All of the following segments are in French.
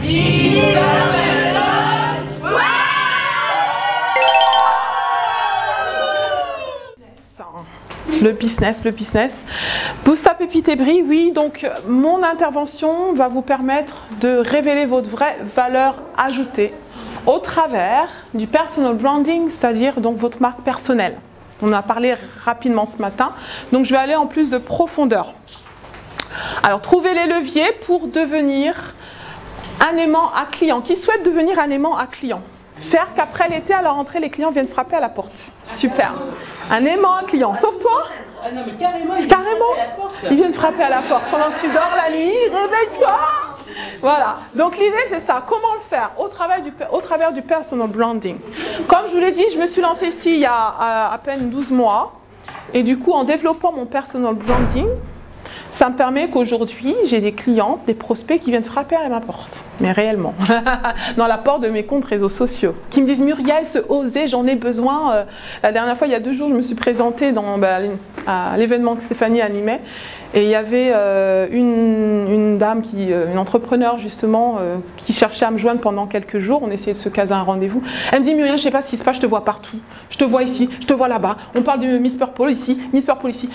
Le business. Boost Up et Pépite-Brie, oui, donc mon intervention va vous permettre de révéler votre vraie valeur ajoutée au travers du personal branding, c'est-à-dire donc votre marque personnelle. On a parlé rapidement ce matin, donc je vais aller en plus de profondeur. Alors, trouvez les leviers pour devenir un aimant à client. Qui souhaite devenir un aimant à client? Faire qu'après l'été, à la rentrée, les clients viennent frapper à la porte. Super. Un aimant à client. Sauf toi? Ah non, mais carrément, Ils viennent frapper à la porte. Pendant que tu dors la nuit, réveille-toi. Voilà. Donc l'idée, c'est ça. Comment le faire? Au travers du personal branding. Comme je vous l'ai dit, je me suis lancée ici il y a à peine 12 mois. Et du coup, en développant mon personal branding, ça me permet qu'aujourd'hui, j'ai des clients, des prospects qui viennent frapper à ma porte, mais réellement, dans la porte de mes comptes réseaux sociaux, qui me disent « Muriel, ce oser, j'en ai besoin ». La dernière fois, il y a 2 jours, je me suis présentée à l'événement que Stéphanie animait, et il y avait une dame, une entrepreneur justement, qui cherchait à me joindre pendant quelques jours. On essayait de se caser un rendez-vous. Elle me dit « Muriel, je ne sais pas ce qui se passe, je te vois partout. Je te vois ici, je te vois là-bas. On parle de Miss Purple ici, Miss Purple ici.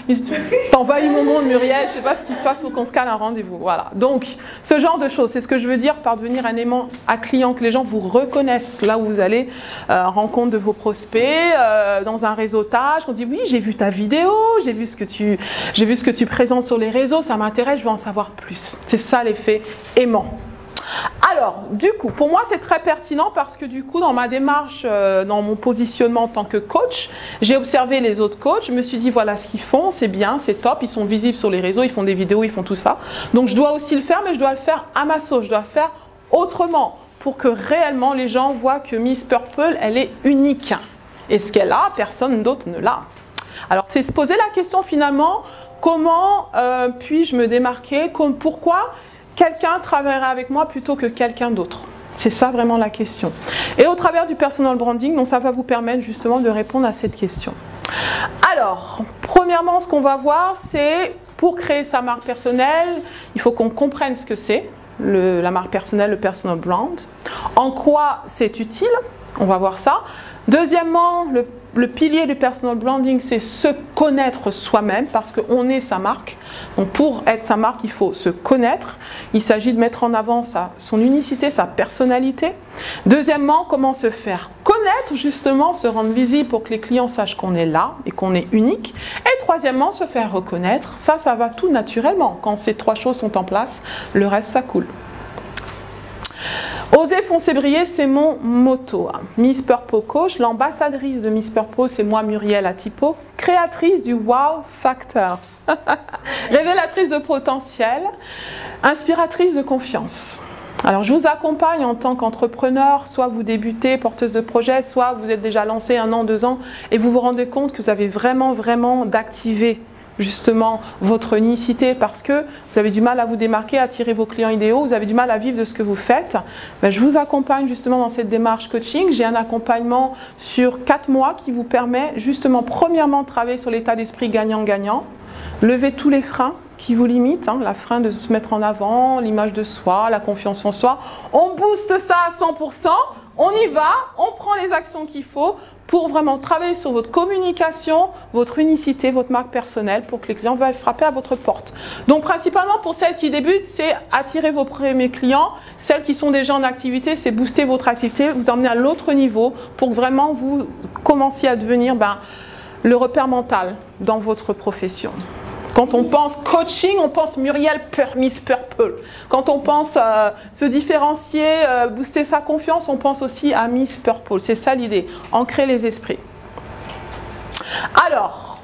T'envahis mon monde, Muriel, je ne sais pas ce qui se passe, il faut qu'on se cale un rendez-vous. » Voilà. Donc, ce genre de choses, c'est ce que je veux dire par devenir un aimant à client, que les gens vous reconnaissent là où vous allez, rencontre de vos prospects, dans un réseautage. On dit « Oui, j'ai vu ta vidéo, j'ai vu ce que tu présentes sur les réseaux, ça m'intéresse, je veux en savoir plus. » C'est ça l'effet aimant. Alors, du coup, pour moi, c'est très pertinent parce que du coup, dans ma démarche, dans mon positionnement en tant que coach, j'ai observé les autres coachs, je me suis dit, voilà ce qu'ils font, c'est bien, c'est top, ils sont visibles sur les réseaux, ils font des vidéos, ils font tout ça. Donc, je dois aussi le faire, mais je dois le faire à ma sauce, je dois le faire autrement pour que réellement les gens voient que Miss Purple, elle est unique. Et ce qu'elle a, personne d'autre ne l'a. Alors, c'est se poser la question finalement, comment puis-je me démarquer? Pourquoi quelqu'un travaillerait avec moi plutôt que quelqu'un d'autre? C'est ça vraiment la question. Et au travers du personal branding, donc ça va vous permettre justement de répondre à cette question. Alors, premièrement, ce qu'on va voir, c'est pour créer sa marque personnelle, il faut qu'on comprenne ce que c'est, la marque personnelle, le personal brand. En quoi c'est utile? On va voir ça. Deuxièmement, le pilier du personal branding, c'est se connaître soi-même parce qu'on est sa marque. Donc pour être sa marque, il faut se connaître. Il s'agit de mettre en avant son unicité, sa personnalité. Deuxièmement, comment se faire connaître, justement, se rendre visible pour que les clients sachent qu'on est là et qu'on est unique. Et troisièmement, se faire reconnaître. Ça va tout naturellement. Quand ces 3 choses sont en place, le reste, ça coule. Oser, foncer, briller, c'est mon motto. Miss Purple Coach, l'ambassadrice de Miss Purple, c'est moi, Muriel Atipo, créatrice du Wow Factor, révélatrice de potentiel, inspiratrice de confiance. Alors, je vous accompagne en tant qu'entrepreneur, soit vous débutez, porteuse de projet, soit vous êtes déjà lancé 1 an, 2 ans, et vous vous rendez compte que vous avez vraiment d'activer justement votre unicité parce que vous avez du mal à vous démarquer, à attirer vos clients idéaux, vous avez du mal à vivre de ce que vous faites. Ben, je vous accompagne justement dans cette démarche coaching. J'ai un accompagnement sur 4 mois qui vous permet justement premièrement de travailler sur l'état d'esprit gagnant-gagnant, lever tous les freins qui vous limitent, la frein de se mettre en avant, l'image de soi, la confiance en soi. On booste ça à 100%, on y va, on prend les actions qu'il faut pour vraiment travailler sur votre communication, votre unicité, votre marque personnelle pour que les clients veuillent frapper à votre porte. Donc principalement pour celles qui débutent, c'est attirer vos premiers clients. Celles qui sont déjà en activité, c'est booster votre activité, vous emmener à l'autre niveau pour que vraiment vous commenciez à devenir le repère mental dans votre profession. Quand on pense coaching, on pense Muriel Miss Purple. Quand on pense se différencier, booster sa confiance, on pense aussi à Miss Purple. C'est ça l'idée, ancrer les esprits. Alors,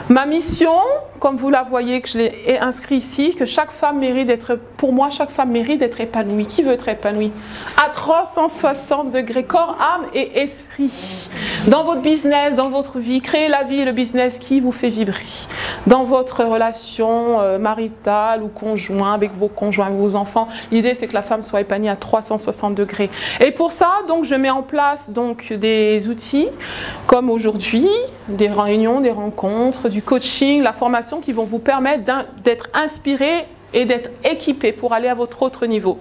ma mission, comme vous la voyez, que je l'ai inscrit ici, que chaque femme mérite d'être, pour moi, chaque femme mérite d'être épanouie. Qui veut être épanouie? À 360 degrés, corps, âme et esprit. Dans votre business, dans votre vie, créez la vie et le business qui vous fait vibrer. Dans votre relation maritale ou conjoint, avec vos conjoints, vos enfants, l'idée c'est que la femme soit épanouie à 360 degrés. Et pour ça, donc, je mets en place donc, des outils comme aujourd'hui, des réunions, des rencontres, du coaching, la formation qui vont vous permettre d'être inspiré et d'être équipé pour aller à votre autre niveau.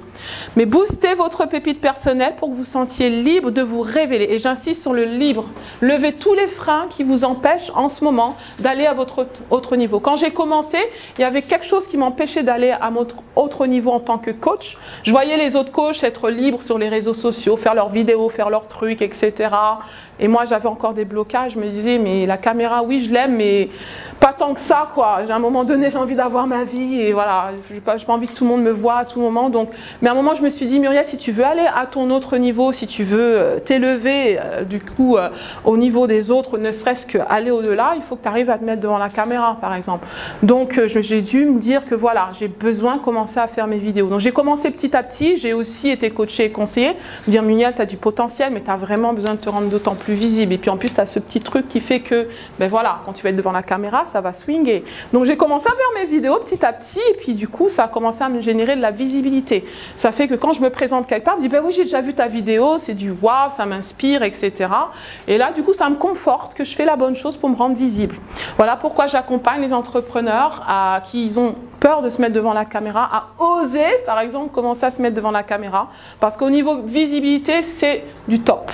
Mais boostez votre pépite personnelle pour que vous sentiez libre de vous révéler. Et j'insiste sur le libre. Levez tous les freins qui vous empêchent en ce moment d'aller à votre autre niveau. Quand j'ai commencé, il y avait quelque chose qui m'empêchait d'aller à mon autre niveau en tant que coach. Je voyais les autres coachs être libres sur les réseaux sociaux, faire leurs vidéos, faire leurs trucs, etc. Et moi, j'avais encore des blocages. Je me disais, mais la caméra, oui, je l'aime, mais pas tant que ça, quoi. À un moment donné, j'ai envie d'avoir ma vie et voilà, j'ai pas envie que tout le monde me voie à tout moment. Donc, mais à un moment, je me suis dit, Muriel, si tu veux aller à ton autre niveau, si tu veux t'élever, du coup, au niveau des autres, ne serait-ce qu'aller au-delà, il faut que tu arrives à te mettre devant la caméra, par exemple. Donc, j'ai dû me dire que voilà, j'ai besoin de commencer à faire mes vidéos. Donc, j'ai commencé petit à petit. J'ai aussi été coachée et conseillée. Me dire, Muriel, tu as du potentiel, mais tu as vraiment besoin de te rendre d'autant plus visible. Et puis en plus, tu as ce petit truc qui fait que, ben voilà, quand tu vas être devant la caméra, ça va swinger. Donc j'ai commencé à faire mes vidéos petit à petit, et puis du coup, ça a commencé à me générer de la visibilité. Ça fait que quand je me présente quelque part, je me dis, ben oui, j'ai déjà vu ta vidéo, c'est du waouh, ça m'inspire, etc. Et là, du coup, ça me conforte que je fais la bonne chose pour me rendre visible. Voilà pourquoi j'accompagne les entrepreneurs qui ont peur de se mettre devant la caméra, à oser, par exemple, commencer à se mettre devant la caméra, parce qu'au niveau visibilité, c'est du top.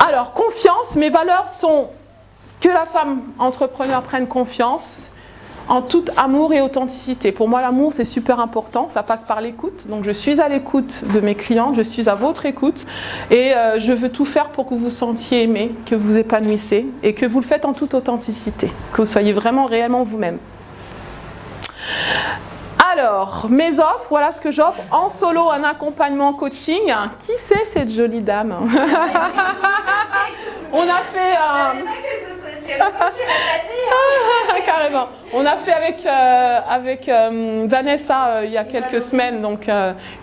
Alors, confiance, mes valeurs sont que la femme entrepreneur prenne confiance en tout amour et authenticité. Pour moi, l'amour, c'est super important, ça passe par l'écoute. Donc, je suis à l'écoute de mes clientes, je suis à votre écoute et je veux tout faire pour que vous vous sentiez aimé, que vous vous épanouissez et que vous le faites en toute authenticité, que vous soyez vraiment réellement vous-même. Alors, mes offres, voilà ce que j'offre. En solo, un accompagnement coaching. Qui c'est cette jolie dame? On a fait... carrément. On a fait avec Vanessa il y a quelques semaines donc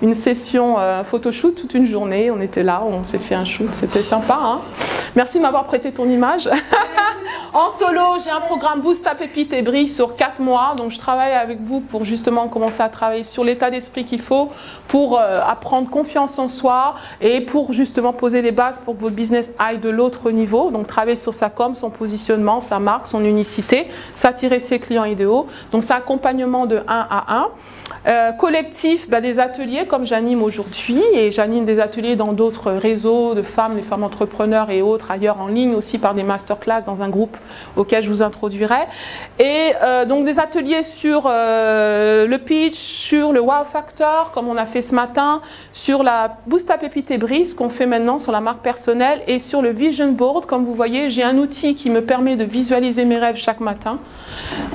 une session photoshoot toute une journée. On était là, on s'est fait un shoot, c'était sympa. Hein, merci de m'avoir prêté ton image. En solo, j'ai un programme Boost ta pépite et brille sur 4 mois. Donc je travaille avec vous pour justement commencer à travailler sur l'état d'esprit qu'il faut pour apprendre confiance en soi et pour justement poser les bases pour que votre business aille de l'autre niveau. Donc travailler sur sa com, son positionnement, sa marque, son unicité, s'attirer ses clients idéaux. Donc c'est accompagnement de 1 à 1. Collectif, des ateliers comme j'anime aujourd'hui et j'anime des ateliers dans d'autres réseaux de femmes, les femmes entrepreneurs et autres ailleurs en ligne aussi par des masterclass dans un groupe auquel je vous introduirai. Et donc des ateliers sur le pitch, sur le wow factor comme on a fait ce matin, sur la Boost ta pépite et brille, ce qu'on fait maintenant sur la marque personnelle et sur le vision board. Comme vous voyez, j'ai un outil qui me permet de visualiser mes rêves chaque matin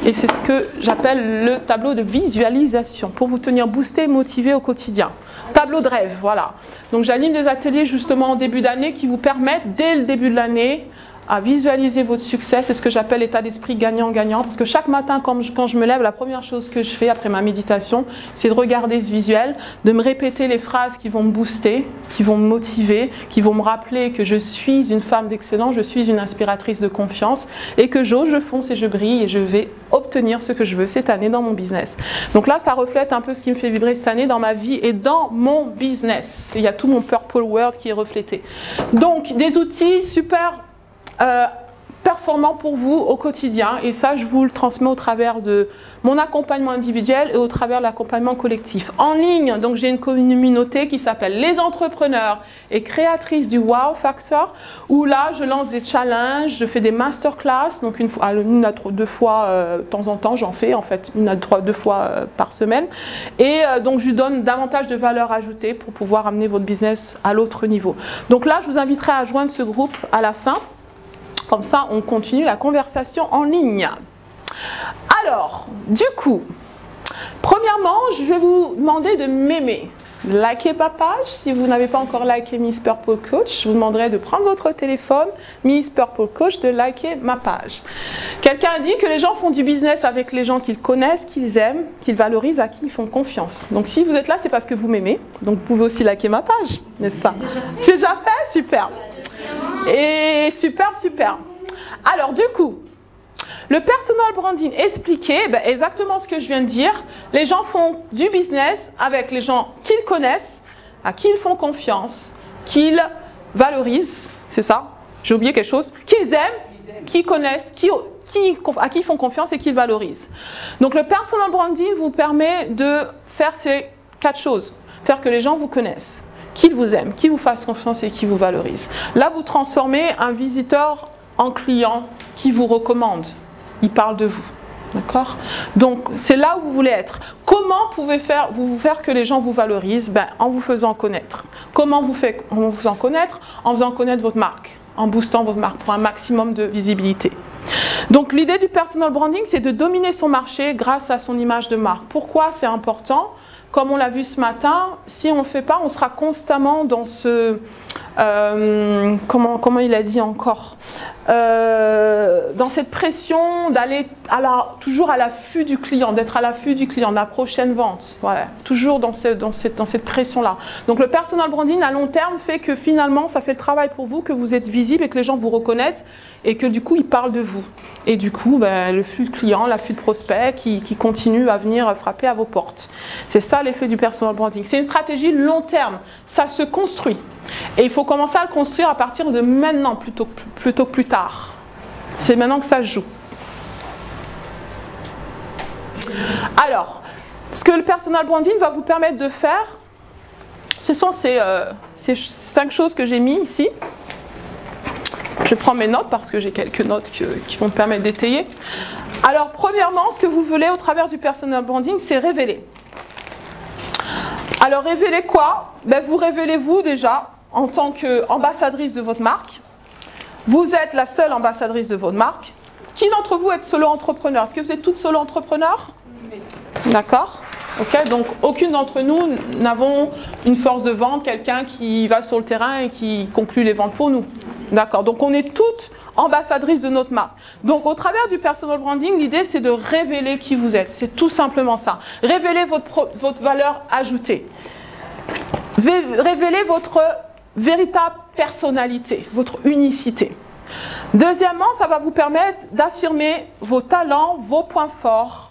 et c'est ce que j'appelle le tableau de visualisation pour vous tenir boosté et motivé au quotidien. Tableau de rêve, voilà. Donc j'anime des ateliers justement en début d'année qui vous permettent dès le début de l'année à visualiser votre succès. C'est ce que j'appelle l'état d'esprit gagnant-gagnant. Parce que chaque matin, quand je me lève, la première chose que je fais après ma méditation, c'est de regarder ce visuel, de me répéter les phrases qui vont me booster, qui vont me motiver, qui vont me rappeler que je suis une femme d'excellence, je suis une inspiratrice de confiance et que j'ose, je fonce et je brille et je vais obtenir ce que je veux cette année dans mon business. Donc là, ça reflète un peu ce qui me fait vibrer cette année dans ma vie et dans mon business. Il y a tout mon Purple World qui est reflété. Donc, des outils super performant pour vous au quotidien et ça je vous le transmets au travers de mon accompagnement individuel et au travers de l'accompagnement collectif. En ligne, donc j'ai une communauté qui s'appelle Les Entrepreneurs et Créatrices du Wow Factor où là je lance des challenges, je fais des masterclass, donc une à deux fois de temps en temps j'en fais en fait une à deux fois par semaine et donc je donne davantage de valeur ajoutée pour pouvoir amener votre business à l'autre niveau. Donc là je vous inviterai à joindre ce groupe à la fin. Comme ça, on continue la conversation en ligne. Alors, du coup, premièrement, je vais vous demander de m'aimer. Likez ma page. Si vous n'avez pas encore liké Miss Purple Coach, je vous demanderai de prendre votre téléphone, Miss Purple Coach, de liker ma page. Quelqu'un a dit que les gens font du business avec les gens qu'ils connaissent, qu'ils aiment, qu'ils valorisent, à qui ils font confiance. Donc si vous êtes là, c'est parce que vous m'aimez. Donc vous pouvez aussi liker ma page, n'est-ce pas? C'est déjà fait? Super. Et super, super. Alors du coup, le personal branding expliqué, exactement ce que je viens de dire. Les gens font du business avec les gens qu'ils connaissent, à qui ils font confiance, qu'ils valorisent, c'est ça, j'ai oublié quelque chose, qu'ils aiment qui connaissent, à qui ils font confiance et qui valorisent. Donc le personal branding vous permet de faire ces 4 choses. Faire que les gens vous connaissent, qu'ils vous aiment, qu'ils vous fassent confiance et qu'ils vous valorisent. Là, vous transformez un visiteur en client qui vous recommande. Il parle de vous. D'accord? Donc, c'est là où vous voulez être. Comment pouvez-vous faire que les gens vous valorisent? En vous faisant connaître. Comment en vous faisant connaître? En faisant connaître votre marque, en boostant votre marque pour un maximum de visibilité. Donc, l'idée du personal branding, c'est de dominer son marché grâce à son image de marque. Pourquoi c'est important? Comme on l'a vu ce matin, si on ne le fait pas, on sera constamment dans ce... comment il a dit encore, dans cette pression d'aller toujours à l'affût du client, d'être à l'affût du client, de la prochaine vente. Voilà, toujours dans cette pression-là. Donc le personal branding à long terme fait que finalement, ça fait le travail pour vous, que vous êtes visible et que les gens vous reconnaissent et que du coup, ils parlent de vous. Et du coup, le flux de clients, l'affût de prospects qui continue à venir frapper à vos portes. C'est ça l'effet du personal branding. C'est une stratégie long terme. Ça se construit. Et il faut commencer à le construire à partir de maintenant plutôt que plus tard. C'est maintenant que ça se joue. Alors, ce que le personal branding va vous permettre de faire, ce sont ces 5 choses que j'ai mis ici. Je prends mes notes parce que j'ai quelques notes qui vont me permettre d'étayer. Alors, premièrement, ce que vous voulez au travers du personal branding, c'est révéler. Alors, révéler quoi? Vous révélez vous déjà en tant qu'ambassadrice de votre marque. Vous êtes la seule ambassadrice de votre marque. Qui d'entre vous est solo-entrepreneur? Est-ce que vous êtes toutes solo-entrepreneurs? Oui. D'accord. Ok, donc aucune d'entre nous n'avons une force de vente, quelqu'un qui va sur le terrain et qui conclut les ventes pour nous. D'accord, donc on est toutes ambassadrices de notre marque. Donc au travers du personal branding, l'idée c'est de révéler qui vous êtes. C'est tout simplement ça. Révéler votre valeur ajoutée. Révéler votre véritable personnalité, votre unicité. Deuxièmement, ça va vous permettre d'affirmer vos talents, vos points forts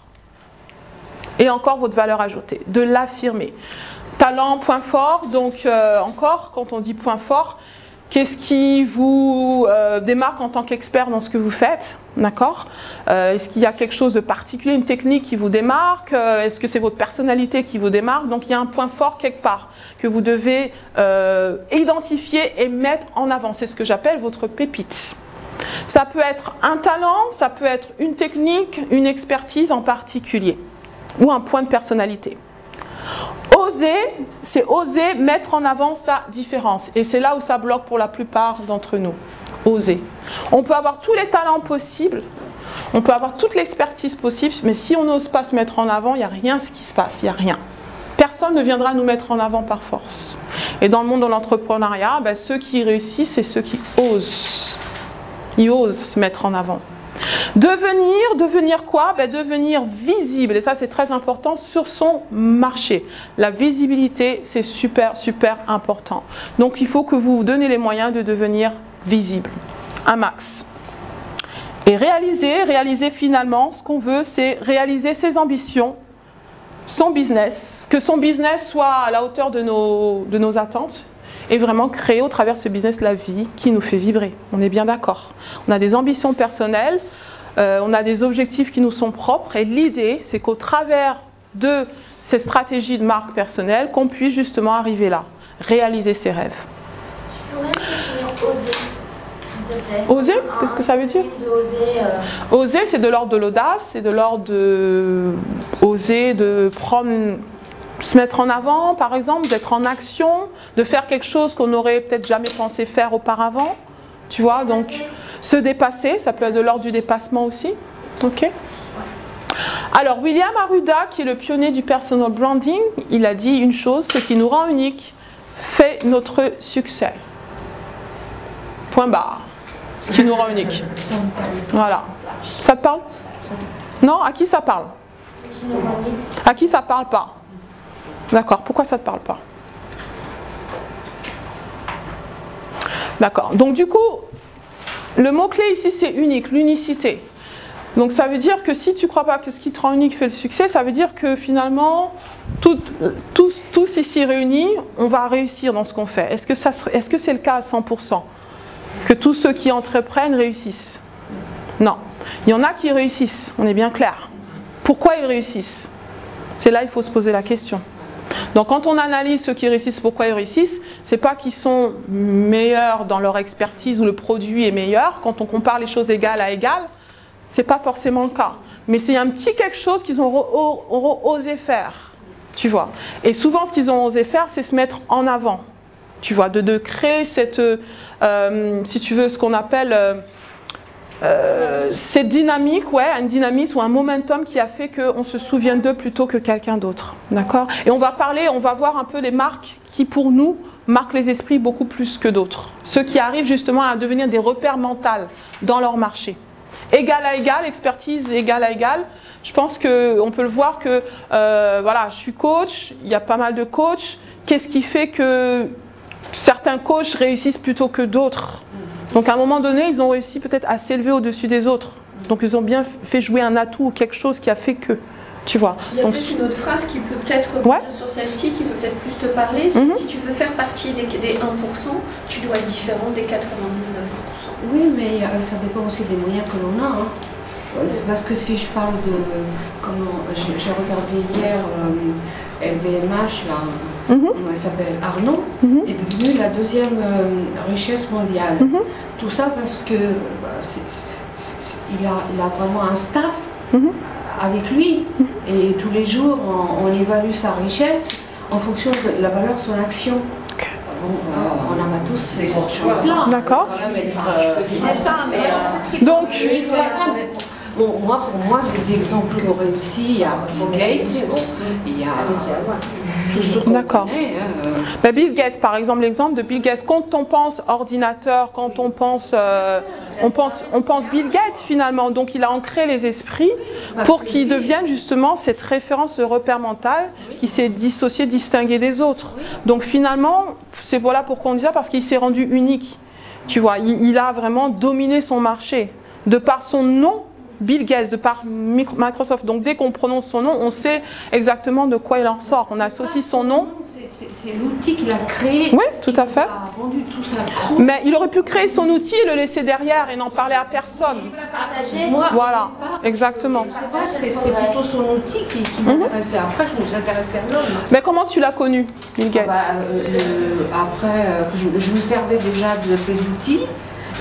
et encore votre valeur ajoutée, de l'affirmer. Talent, point fort, donc encore, quand on dit point fort, qu'est-ce qui vous démarque en tant qu'expert dans ce que vous faites? D'accord? Est-ce qu'il y a quelque chose de particulier, une technique qui vous démarque? Est-ce que c'est votre personnalité qui vous démarque? Donc il y a un point fort quelque part que vous devez identifier et mettre en avant. C'est ce que j'appelle votre pépite. Ça peut être un talent, ça peut être une technique, une expertise en particulier ou un point de personnalité. Oser, c'est oser mettre en avant sa différence. Et c'est là où ça bloque pour la plupart d'entre nous. Oser. On peut avoir tous les talents possibles, on peut avoir toute l'expertise possible, mais si on n'ose pas se mettre en avant, il n'y a rien qui se passe, il n'y a rien. Personne ne viendra nous mettre en avant par force. Et dans le monde de l'entrepreneuriat, ceux qui réussissent, c'est ceux qui osent. Ils osent se mettre en avant. Devenir quoi? Devenir visible, et ça c'est très important, sur son marché. La visibilité, c'est super, super important. Donc il faut que vous vous donnez les moyens de devenir visible, un max. Et réaliser finalement, ce qu'on veut, c'est réaliser ses ambitions, son business, que son business soit à la hauteur de nos attentes, et vraiment créer au travers de ce business la vie qui nous fait vibrer. On est bien d'accord. On a des ambitions personnelles, on a des objectifs qui nous sont propres, et l'idée, c'est qu'au travers de ces stratégies de marque personnelle, qu'on puisse justement arriver là, réaliser ses rêves. Tu pourrais définir oser, s'il te plaît? Oser, qu'est-ce que ça veut dire? Oser, c'est de l'ordre de l'audace, c'est de l'ordre de oser, de se mettre en avant, par exemple, d'être en action, de faire quelque chose qu'on n'aurait peut-être jamais pensé faire auparavant. Tu vois, donc se dépasser, ça peut être de l'ordre du dépassement aussi. Ok. Alors, William Arruda, qui est le pionnier du personal branding, il a dit une chose, ce qui nous rend unique fait notre succès. Point barre. Ce qui nous rend unique. Voilà. Ça te parle? Non? À qui ça parle? À qui ça parle pas? D'accord. Pourquoi ça ne te parle pas? D'accord. Donc du coup, le mot-clé ici, c'est unique, l'unicité. Donc ça veut dire que si tu ne crois pas que ce qui te rend unique fait le succès, ça veut dire que finalement, tous ici réunis, on va réussir dans ce qu'on fait. Est-ce que c'est le cas à 100%? Que tous ceux qui entreprennent réussissent? Non. Il y en a qui réussissent, on est bien clair. Pourquoi ils réussissent? C'est là qu'il faut se poser la question. Donc quand on analyse ceux qui réussissent, pourquoi ils réussissent, c'est pas qu'ils sont meilleurs dans leur expertise ou le produit est meilleur. Quand on compare les choses égales à égales, c'est pas forcément le cas. Mais c'est un petit quelque chose qu'ils ont osé faire, tu vois. Et souvent ce qu'ils ont osé faire, c'est se mettre en avant, tu vois, de créer cette, si tu veux, ce qu'on appelle cette dynamique, ouais, un dynamisme ou un momentum qui a fait qu'on se souvienne d'eux plutôt que quelqu'un d'autre, d'accord? Et on va voir un peu les marques qui pour nous marquent les esprits beaucoup plus que d'autres. Ceux qui arrivent justement à devenir des repères mentaux dans leur marché. Égal à égal, expertise égal à égal. Je pense qu'on peut le voir que, voilà, je suis coach, il y a pas mal de coachs. Qu'est-ce qui fait que certains coachs réussissent plutôt que d'autres? Donc à un moment donné, ils ont réussi peut-être à s'élever au-dessus des autres. Donc ils ont bien fait jouer un atout ou quelque chose qui a fait que, tu vois. Il y a peut-être une autre phrase qui peut peut-être sur celle-ci, qui peut peut-être plus te parler. Si tu veux faire partie des 1%, tu dois être différent des 99%. Oui, mais ça dépend aussi des moyens que l'on a. Hein. C'est parce que si je parle de... Comment j'ai regardé hier LVMH, là, elle s'appelle Arnaud, est devenue la deuxième richesse mondiale. Tout ça parce que il a vraiment un staff avec lui et tous les jours on évalue sa richesse en fonction de la valeur de son action. On en a tous ces choses-là. D'accord. Je peux viser ça, mais je sais ce qui donc, bon, pour moi, des exemples qui ont réussi, il y a Bill Gates, il y a tout ce qu'on connaît. Bill Gates, par exemple, l'exemple de Bill Gates. Quand on pense ordinateur, quand on pense Bill Gates finalement. Donc il a ancré les esprits pour qu'ils deviennent justement cette référence, ce repère mental qui s'est dissocié, distingué des autres. Donc finalement, c'est voilà pourquoi on dit ça, parce qu'il s'est rendu unique. Tu vois, il a vraiment dominé son marché. De par son nom, Bill Gates, de par Microsoft. Donc dès qu'on prononce son nom, on sait exactement de quoi il en sort. On associe son nom. C'est l'outil qu'il a créé. Oui, tout à fait. A rendu tout ça gros. Mais il aurait pu créer son outil et le laisser derrière et n'en parler à personne. Voilà, exactement. Je sais pas, c'est plutôt son outil qui m'intéressait. Après, je vous intéressais à l'homme. Mais comment tu l'as connu, Bill Gates? Après, je me servais déjà de ses outils.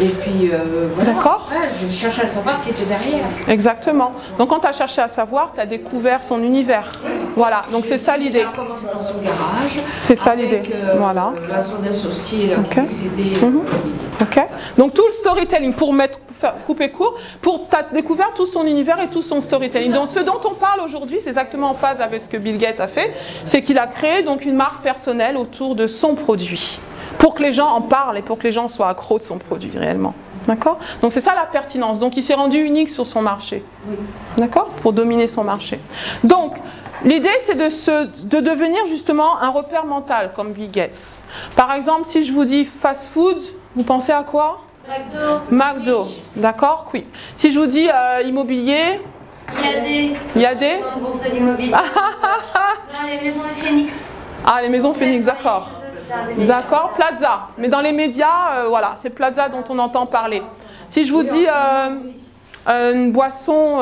Et puis, voilà. D'accord. Après, je cherchais à savoir qui était derrière. Exactement. Donc, quand tu as cherché à savoir, tu as découvert son univers. Voilà. Donc, c'est ça l'idée. Il a commencé dans son garage. C'est ça l'idée. Voilà. Son associé, là, qui est décédé. Ok. Donc, tout le storytelling, pour couper court, tu as découvert tout son univers et tout son storytelling. Donc, ce dont on parle aujourd'hui, c'est exactement en phase avec ce que Bill Gates a fait. C'est qu'il a créé donc une marque personnelle autour de son produit. Pour que les gens en parlent et pour que les gens soient accros de son produit réellement. D'accord? Donc c'est ça la pertinence. Donc il s'est rendu unique sur son marché. Oui. D'accord? Pour dominer son marché. Donc l'idée c'est de devenir justement un repère mental comme Bill Gates. Par exemple, si je vous dis fast food, vous pensez à quoi? McDo. D'accord? Oui. Si je vous dis immobilier, il y a des bourse de l'immobilier. Les maisons de Phoenix. Ah, les maisons Phoenix, d'accord. D'accord, Plaza. Mais dans les médias, voilà, c'est Plaza dont on entend parler. Si je vous dis une boisson,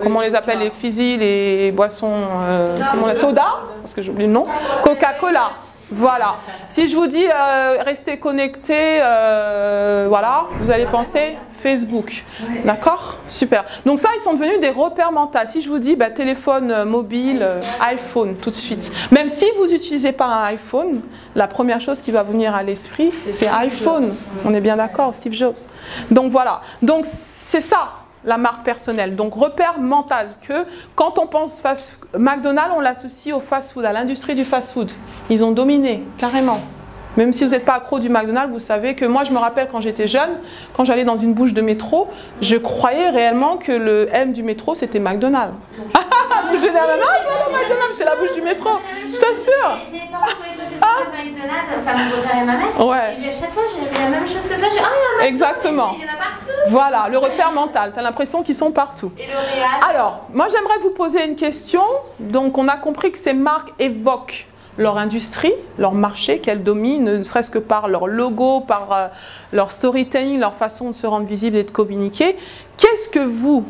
comment on les appelle, les fizzy, les boissons, soda, parce que j'ai oublié le nom, Coca-Cola. Voilà. Si je vous dis restez connectés, voilà, vous allez penser Facebook. D'accord? Super. Donc ça, ils sont devenus des repères mentaux. Si je vous dis téléphone mobile, iPhone, tout de suite. Même si vous n'utilisez pas un iPhone, la première chose qui va venir à l'esprit, c'est iPhone. On est bien d'accord, Steve Jobs. Donc voilà. Donc c'est ça, la marque personnelle. Donc repère mental que quand on pense McDonald's, on l'associe au fast-food, à l'industrie du fast-food. Ils ont dominé, carrément. Même si vous n'êtes pas accro du McDonald's, vous savez que moi, je me rappelle quand j'étais jeune, quand j'allais dans une bouche de métro, je croyais réellement que le M du métro, c'était McDonald's. Je disais, non, McDonald's, c'est la bouche du métro. Je t'assure. Mes parents pouvaient côté de McDonald's, enfin mon beau-père et ma mère. Ouais. Et puis à chaque fois, j'ai vu la même chose que toi. J'ai il y en a exactement. Il y en a partout. Voilà, le repère mental. Tu as l'impression qu'ils sont partout. Et L'Oréal. Alors, moi, j'aimerais vous poser une question. Donc, on a compris que ces marques évoquent leur industrie, leur marché qu'elles dominent, ne serait-ce que par leur logo, par leur storytelling, leur façon de se rendre visible et de communiquer. Qu'est-ce que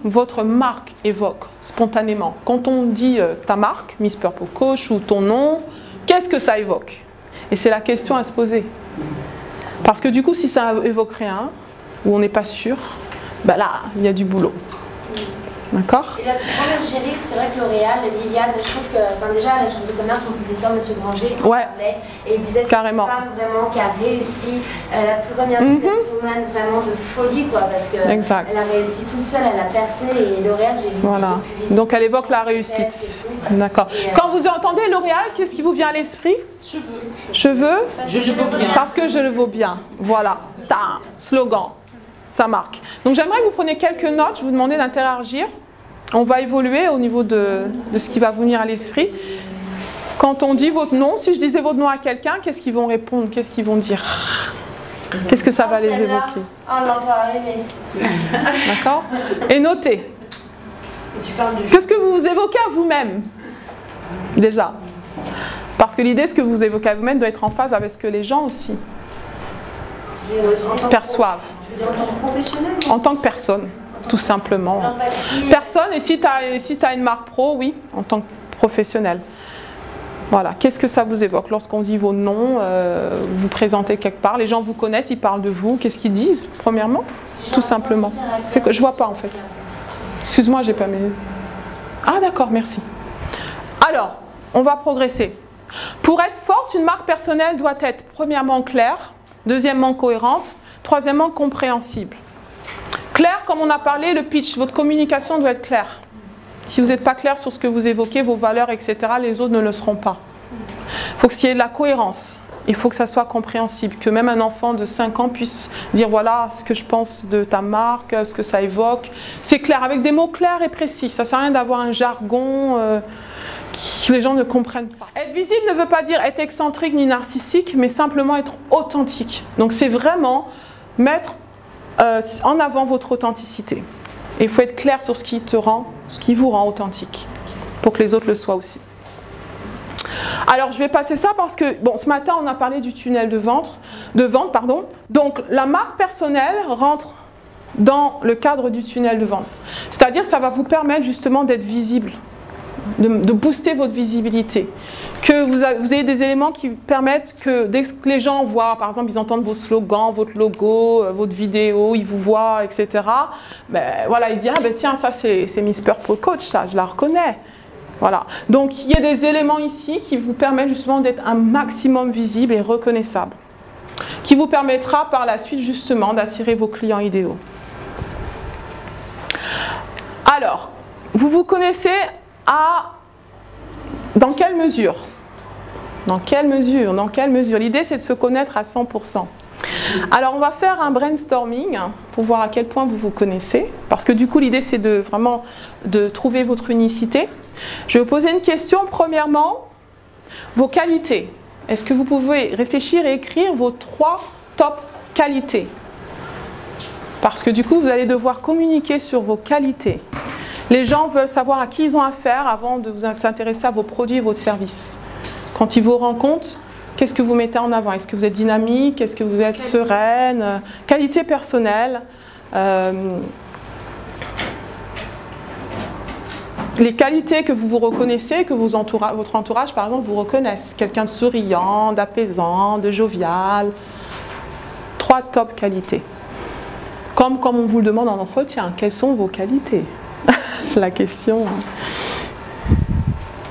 votre marque évoque spontanément? Quand on dit ta marque, Miss Purple Coach, ou ton nom, qu'est-ce que ça évoque? Et c'est la question à se poser. Parce que du coup, si ça évoque rien, ou on n'est pas sûr, ben là, il y a du boulot. D'accord? Et là, tu prends l'Algérie, c'est vrai que L'Oréal, Liliane, je trouve que, enfin déjà, à la chambre de commerce, mon professeur, M. Granger, il parlait, et il disait que c'est une femme vraiment qui a réussi, la première businesswoman vraiment de folie, quoi, parce qu'elle a réussi toute seule, elle a percé, et L'Oréal, j'ai visité. Voilà. Donc elle évoque la réussite. D'accord. Quand vous entendez L'Oréal, qu'est-ce qui vous vient à l'esprit? Cheveux. Cheveux? Je le vaux bien. Parce que je le vaux bien. Voilà. Ta slogan. Ça marque. Donc j'aimerais que vous preniez quelques notes, je vous demandais d'interagir. On va évoluer au niveau de ce qui va vous venir à l'esprit. Quand on dit votre nom, si je disais votre nom à quelqu'un, qu'est-ce qu'ils vont répondre? Qu'est-ce qu'ils vont dire? Qu'est-ce que ça va les évoquer? On l'entend arriver. D'accord? Et notez. Qu'est-ce que vous évoquez à vous-même? Déjà. Parce que l'idée, ce que vous évoquez à vous-même doit être en phase avec ce que les gens aussi perçoivent. En tant que personne, tout simplement. Personne, et si tu as une marque pro, oui, en tant que professionnel. Voilà, qu'est-ce que ça vous évoque? Lorsqu'on dit vos noms, vous présentez quelque part, les gens vous connaissent, ils parlent de vous, qu'est-ce qu'ils disent, premièrement? Tout simplement. C'est que je vois pas en fait. Excuse-moi, j'ai pas mes... Ah d'accord, merci. Alors, on va progresser. Pour être forte, une marque personnelle doit être premièrement claire, deuxièmement cohérente, troisièmement, compréhensible. Clair, comme on a parlé, le pitch, votre communication doit être claire. Si vous n'êtes pas clair sur ce que vous évoquez, vos valeurs, etc., les autres ne le seront pas. Il faut qu'il y ait de la cohérence. Il faut que ça soit compréhensible, que même un enfant de 5 ans puisse dire voilà ce que je pense de ta marque, ce que ça évoque. C'est clair, avec des mots clairs et précis. Ça ne sert à rien d'avoir un jargon que les gens ne comprennent pas. Être visible ne veut pas dire être excentrique ni narcissique, mais simplement être authentique. Donc c'est vraiment mettre en avant votre authenticité. Et il faut être clair sur ce qui vous rend authentique, pour que les autres le soient aussi. Alors je vais passer ça parce que, bon, ce matin on a parlé du tunnel de vente, pardon. Donc la marque personnelle rentre dans le cadre du tunnel de vente. C'est-à-dire que ça va vous permettre justement d'être visible, de booster votre visibilité. Que vous ayez des éléments qui permettent que dès que les gens voient, par exemple, ils entendent vos slogans, votre logo, votre vidéo, ils vous voient, etc. Ben, voilà, ils se disent, ah ben tiens, ça c'est Miss Purple Coach, ça, je la reconnais. Voilà. Donc il y a des éléments ici qui vous permettent justement d'être un maximum visible et reconnaissable. Qui vous permettra par la suite justement d'attirer vos clients idéaux. Alors, vous vous connaissez dans quelle mesure? Dans quelle mesure? Dans quelle mesure? L'idée, c'est de se connaître à 100%. Alors, on va faire un brainstorming pour voir à quel point vous vous connaissez. Parce que du coup, l'idée, c'est vraiment de trouver votre unicité. Je vais vous poser une question. Premièrement, vos qualités. Est-ce que vous pouvez réfléchir et écrire vos 3 top qualités? Parce que du coup, vous allez devoir communiquer sur vos qualités. Les gens veulent savoir à qui ils ont affaire avant de vous s'intéresser à vos produits et vos services. Quand ils vous rencontrent, qu'est-ce que vous mettez en avant? Est-ce que vous êtes dynamique? Est-ce que vous êtes sereine? Qualité personnelle. Les qualités que vous reconnaissez, que votre entourage, par exemple, vous reconnaisse. Quelqu'un de souriant, d'apaisant, de jovial. 3 top qualités. Comme on vous le demande en entretien, quelles sont vos qualités? La question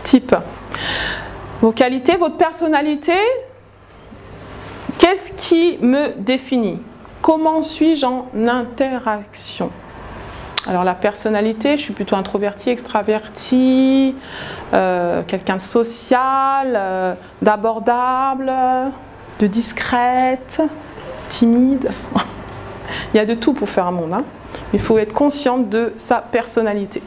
type. Vos qualités, votre personnalité, qu'est-ce qui me définit? Comment suis-je en interaction? Alors la personnalité, je suis plutôt introvertie, extravertie, quelqu'un de social, d'abordable, de discrète, timide. Il y a de tout pour faire un monde, hein. Il faut être conscient de sa personnalité.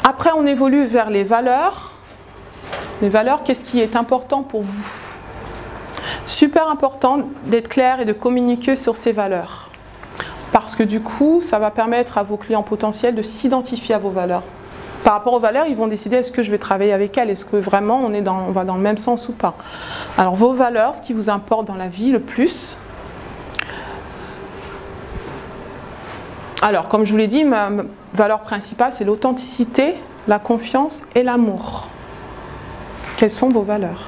Après, on évolue vers les valeurs. Les valeurs, qu'est-ce qui est important pour vous? Super important d'être clair et de communiquer sur ces valeurs. Parce que du coup, ça va permettre à vos clients potentiels de s'identifier à vos valeurs. Par rapport aux valeurs, ils vont décider est-ce que je vais travailler avec elles, est-ce que vraiment on va dans le même sens ou pas. Alors vos valeurs, ce qui vous importe dans la vie le plus. Alors comme je vous l'ai dit, ma valeur principale c'est l'authenticité, la confiance et l'amour. Quelles sont vos valeurs?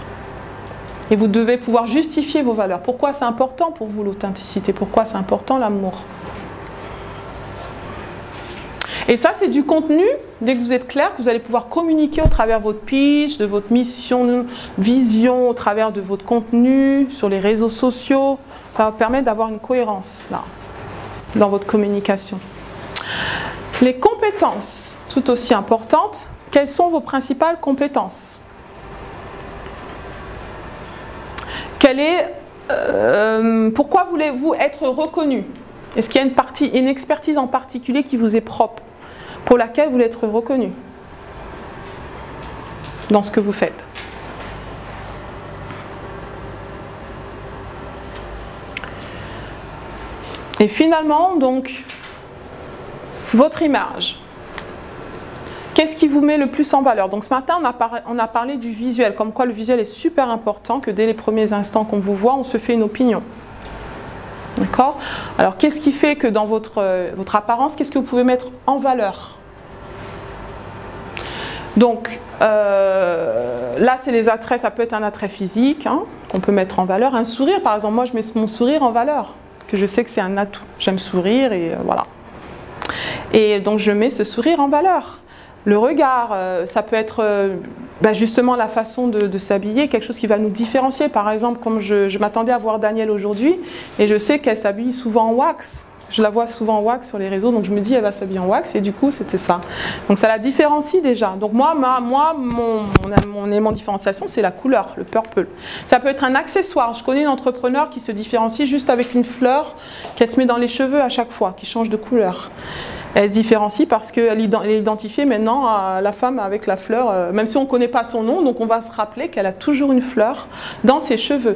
Et vous devez pouvoir justifier vos valeurs. Pourquoi c'est important pour vous l'authenticité? Pourquoi c'est important l'amour? Et ça, c'est du contenu, dès que vous êtes clair, que vous allez pouvoir communiquer au travers de votre pitch, de votre mission, vision, au travers de votre contenu, sur les réseaux sociaux. Ça va permettre d'avoir une cohérence, là, dans votre communication. Les compétences, tout aussi importantes. Quelles sont vos principales compétences? Pourquoi voulez-vous être reconnu? Est-ce qu'il y a une expertise en particulier qui vous est propre, pour laquelle vous voulez être reconnu dans ce que vous faites? Et finalement, donc, votre image. Qu'est-ce qui vous met le plus en valeur? Donc ce matin, on a parlé du visuel, comme quoi le visuel est super important, que dès les premiers instants qu'on vous voit, on se fait une opinion. D'accord? Alors qu'est-ce qui fait que dans votre apparence, qu'est-ce que vous pouvez mettre en valeur? Donc là, c'est les attraits, ça peut être un attrait physique, hein, qu'on peut mettre en valeur. Un sourire, par exemple, moi je mets mon sourire en valeur, que je sais que c'est un atout. J'aime sourire et voilà. Et donc je mets ce sourire en valeur. Le regard, ça peut être justement la façon de s'habiller, quelque chose qui va nous différencier. Par exemple, comme je m'attendais à voir Danielle aujourd'hui, et je sais qu'elle s'habille souvent en wax. Je la vois souvent en wax sur les réseaux, donc je me dis elle va s'habiller en wax, et du coup c'était ça. Donc ça la différencie déjà. Donc mon élément de différenciation, c'est la couleur, le purple. Ça peut être un accessoire. Je connais une entrepreneur qui se différencie juste avec une fleur qu'elle se met dans les cheveux à chaque fois, qui change de couleur. Elle se différencie parce qu'elle est identifiée maintenant à la femme avec la fleur, même si on ne connaît pas son nom, donc on va se rappeler qu'elle a toujours une fleur dans ses cheveux.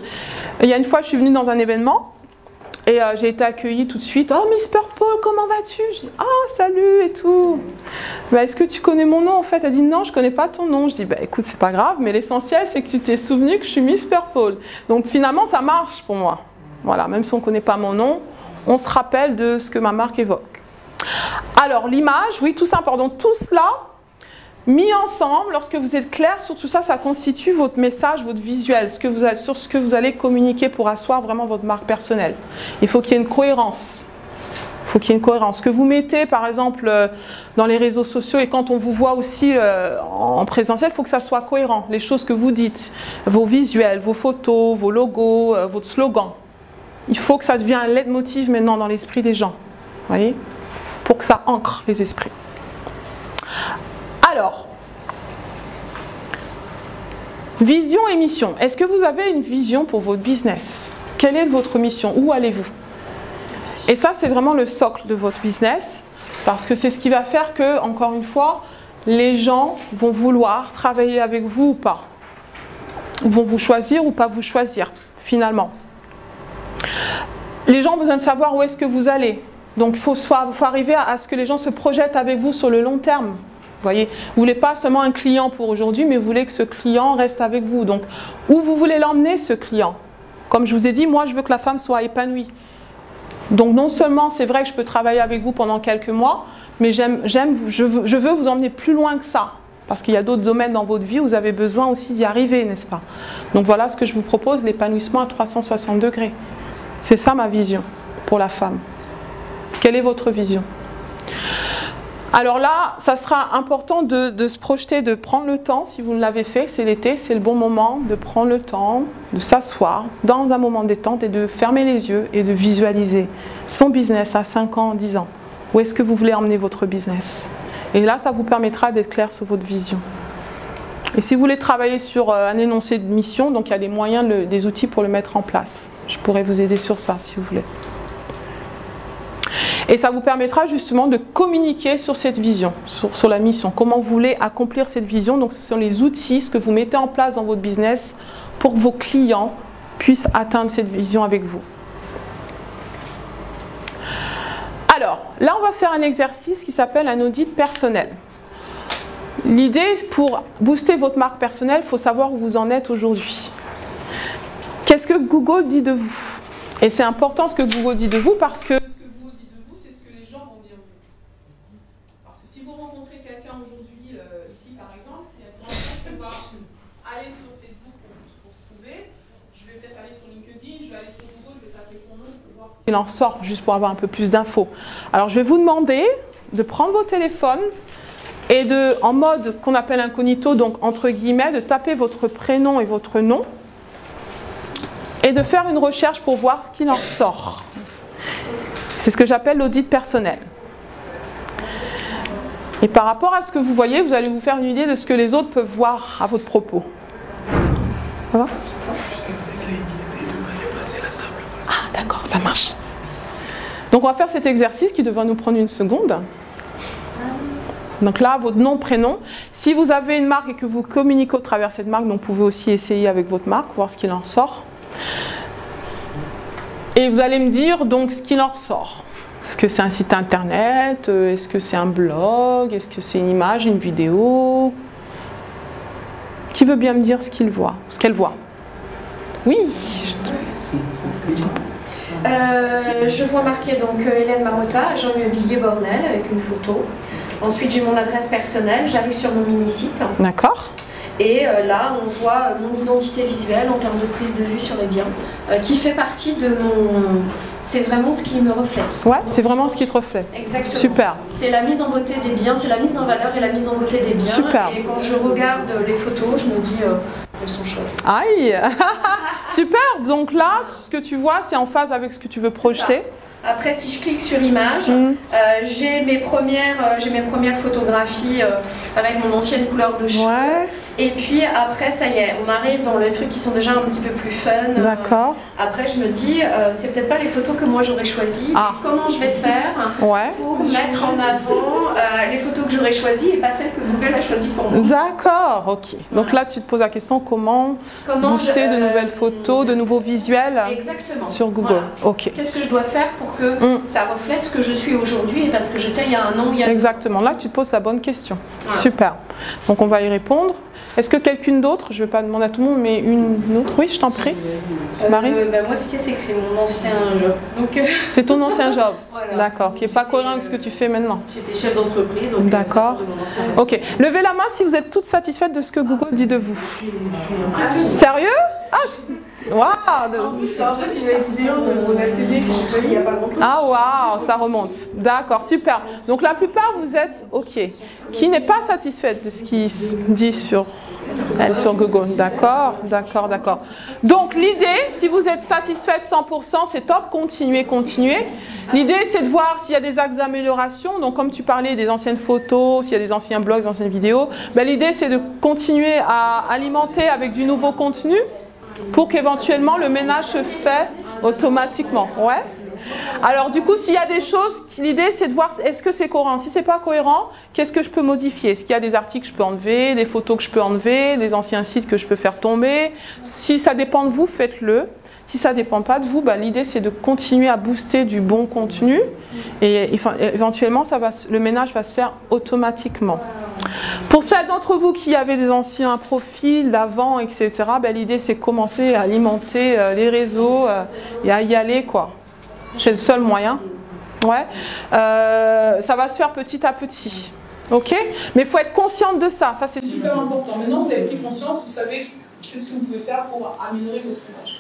Il y a une fois, je suis venue dans un événement et j'ai été accueillie tout de suite. « Oh, Miss Purple, comment vas-tu ?» Je dis « Ah, salut et tout. Bah, est-ce que tu connais mon nom en fait ?» Elle dit « Non, je ne connais pas ton nom. » Je dis « Écoute, c'est pas grave, mais l'essentiel, c'est que tu t'es souvenu que je suis Miss Purple. » Donc finalement, ça marche pour moi. Voilà, même si on ne connaît pas mon nom, on se rappelle de ce que ma marque évoque. Alors l'image, oui, tout ça, pardon, tout cela mis ensemble, lorsque vous êtes clair sur tout ça, ça constitue votre message, votre visuel, sur ce que vous allez communiquer pour asseoir vraiment votre marque personnelle. Il faut qu'il y ait une cohérence. Il faut qu'il y ait une cohérence. Ce que vous mettez, par exemple, dans les réseaux sociaux et quand on vous voit aussi en présentiel, il faut que ça soit cohérent. Les choses que vous dites, vos visuels, vos photos, vos logos, votre slogan. Il faut que ça devienne un leitmotiv maintenant dans l'esprit des gens. Vous voyez ? Pour que ça ancre les esprits. Alors, vision et mission. Est-ce que vous avez une vision pour votre business? Quelle est votre mission? Où allez-vous? Et ça, c'est vraiment le socle de votre business, parce que c'est ce qui va faire que, encore une fois, les gens vont vouloir travailler avec vous ou pas. Vont vous choisir ou pas vous choisir, finalement. Les gens ont besoin de savoir où est-ce que vous allez. Donc, il faut arriver à ce que les gens se projettent avec vous sur le long terme. Vous voyez, vous ne voulez pas seulement un client pour aujourd'hui, mais vous voulez que ce client reste avec vous. Donc, où vous voulez l'emmener, ce client? Comme je vous ai dit, moi, je veux que la femme soit épanouie. Donc, non seulement, c'est vrai que je peux travailler avec vous pendant quelques mois, mais je veux vous emmener plus loin que ça. Parce qu'il y a d'autres domaines dans votre vie où vous avez besoin aussi d'y arriver, n'est-ce pas? Donc, voilà ce que je vous propose, l'épanouissement à 360 degrés. C'est ça ma vision pour la femme. Quelle est votre vision? Alors là, ça sera important de se projeter, de prendre le temps, si vous ne l'avez fait, c'est l'été, c'est le bon moment de prendre le temps, de s'asseoir dans un moment de détente et de fermer les yeux et de visualiser son business à 5 ans, 10 ans. Où est-ce que vous voulez emmener votre business? Et là, ça vous permettra d'être clair sur votre vision. Et si vous voulez travailler sur un énoncé de mission, donc il y a des moyens, des outils pour le mettre en place. Je pourrais vous aider sur ça, si vous voulez. Et ça vous permettra justement de communiquer sur cette vision, sur la mission. Comment vous voulez accomplir cette vision. Donc ce sont les outils, ce que vous mettez en place dans votre business pour que vos clients puissent atteindre cette vision avec vous. Alors, là on va faire un exercice qui s'appelle un audit personnel. L'idée, pour booster votre marque personnelle, il faut savoir où vous en êtes aujourd'hui. Qu'est-ce que Google dit de vous? Et c'est important ce que Google dit de vous parce que ce que Google dit de vous, c'est ce que les gens vont dire de vous. Parce que si vous rencontrez quelqu'un aujourd'hui, ici par exemple, il y a de grandes chances qu'on va aller sur Facebook pour se trouver. Je vais peut-être aller sur LinkedIn, je vais aller sur Google, je vais taper ton nom pour voir ce qu'il en sort, juste pour avoir un peu plus d'infos. Alors je vais vous demander de prendre vos téléphones et en mode qu'on appelle incognito, donc entre guillemets, de taper votre prénom et votre nom et de faire une recherche pour voir ce qu'il en sort. C'est ce que j'appelle l'audit personnel. Et par rapport à ce que vous voyez, vous allez vous faire une idée de ce que les autres peuvent voir à votre propos. Ça va? Ah, d'accord, ça marche. Donc on va faire cet exercice qui devrait nous prendre une seconde. Donc là, votre nom, prénom. Si vous avez une marque et que vous communiquez au travers de cette marque, donc vous pouvez aussi essayer avec votre marque, voir ce qu'il en sort. Et vous allez me dire donc ce qu'il en ressort. Est-ce que c'est un site internet? Est-ce que c'est un blog? Est-ce que c'est une image, une vidéo? Qui veut bien me dire ce qu'il voit, ce qu'elle voit? Oui. Je vois marqué donc Hélène Marotta, agent immobilier Bornel, avec une photo. Ensuite, j'ai mon adresse personnelle, j'arrive sur mon mini-site. D'accord. Et là, on voit mon identité visuelle en termes de prise de vue sur les biens, qui fait partie de mon... C'est vraiment ce qui me reflète. Ouais, c'est vraiment ce qui te reflète. Exactement. Super. C'est la mise en beauté des biens, c'est la mise en valeur et la mise en beauté des biens. Super. Et quand je regarde les photos, je me dis, elles sont chouettes. Aïe. Super. Donc là, ce que tu vois, c'est en phase avec ce que tu veux projeter. Après, si je clique sur image, j'ai mes premières photographies avec mon ancienne couleur de cheveux. Ouais. Et puis après, ça y est, on arrive dans les trucs qui sont déjà un petit peu plus fun. D'accord. Après, je me dis, c'est peut-être pas les photos que moi j'aurais choisies. Ah. Comment je vais faire pour mettre en avant les photos que j'aurais choisies et pas celles que Google a choisies pour moi. D'accord, ok. Donc là, tu te poses la question comment booster de nouvelles photos, de nouveaux visuels sur Google. Voilà. Ok. Qu'est-ce que je dois faire pour que ça reflète ce que je suis aujourd'hui et parce que j'étais il y a un an, il y a Exactement. Là, tu te poses la bonne question. Voilà. Super. Donc, on va y répondre. Est-ce que quelqu'un d'autre, je ne vais pas demander à tout le monde, mais une autre? Oui, je t'en prie. Marie? Moi, ce qu'il y a, c'est que c'est mon ancien job. C'est ton ancien job? Voilà. D'accord, qui n'est pas cohérent avec ce que tu fais maintenant. J'étais chef d'entreprise. D'accord. Ok. Levez la main si vous êtes toutes satisfaites de ce que Google dit de vous. Sérieux? Ah, waouh, ça remonte. D'accord, super. Donc la plupart, vous êtes OK. Qui n'est pas satisfaite de ce qui se dit sur Google? D'accord, d'accord, d'accord. Donc l'idée, si vous êtes satisfaite 100%, c'est top, continuez. L'idée, c'est de voir s'il y a des axes d'amélioration. Donc comme tu parlais des anciennes photos, s'il y a des anciens blogs, des anciennes vidéos, l'idée, c'est de continuer à alimenter avec du nouveau contenu pour qu'éventuellement le ménage se fait automatiquement. Ouais. Alors du coup, s'il y a des choses, l'idée c'est de voir est-ce que c'est cohérent. Si c'est pas cohérent, qu'est-ce que je peux modifier? Est-ce qu'il y a des articles que je peux enlever, des photos que je peux enlever, des anciens sites que je peux faire tomber? Si ça dépend de vous, faites-le. Si ça ne dépend pas de vous, l'idée c'est de continuer à booster du bon contenu et éventuellement le ménage va se faire automatiquement. Pour celles d'entre vous qui avaient des anciens profils d'avant, etc., l'idée c'est de commencer à alimenter les réseaux et à y aller, quoi. C'est le seul moyen. Ouais. Ça va se faire petit à petit. Ok? Mais il faut être consciente de ça. Ça, c'est super important. Maintenant, vous avez pris conscience, vous savez ce que vous pouvez faire pour améliorer votre image.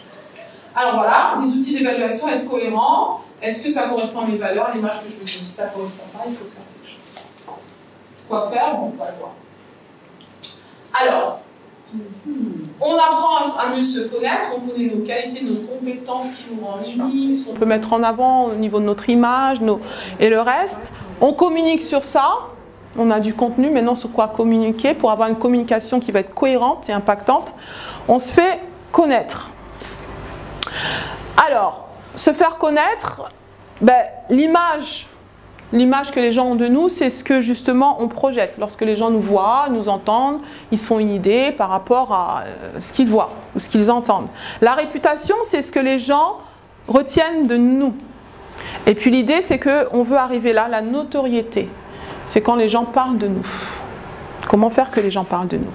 Alors voilà, les outils d'évaluation, est-ce cohérent? Est-ce que ça correspond à mes valeurs, à l'image que je veux dire? Si ça ne correspond pas, il faut faire quelque chose. Quoi faire? Bon, on va le voir. Alors, on apprend à mieux se connaître, on connaît nos qualités, nos compétences qui nous rendent uniques, ce qu'on peut mettre en avant au niveau de notre image et le reste. On communique sur ça, on a du contenu, maintenant sur quoi communiquer pour avoir une communication qui va être cohérente et impactante. On se fait connaître. Alors, se faire connaître, l'image que les gens ont de nous, c'est ce que justement on projette. Lorsque les gens nous voient, nous entendent, ils se font une idée par rapport à ce qu'ils voient ou ce qu'ils entendent. La réputation, c'est ce que les gens retiennent de nous. Et puis l'idée, c'est qu'on veut arriver là, la notoriété. C'est quand les gens parlent de nous. Comment faire que les gens parlent de nous?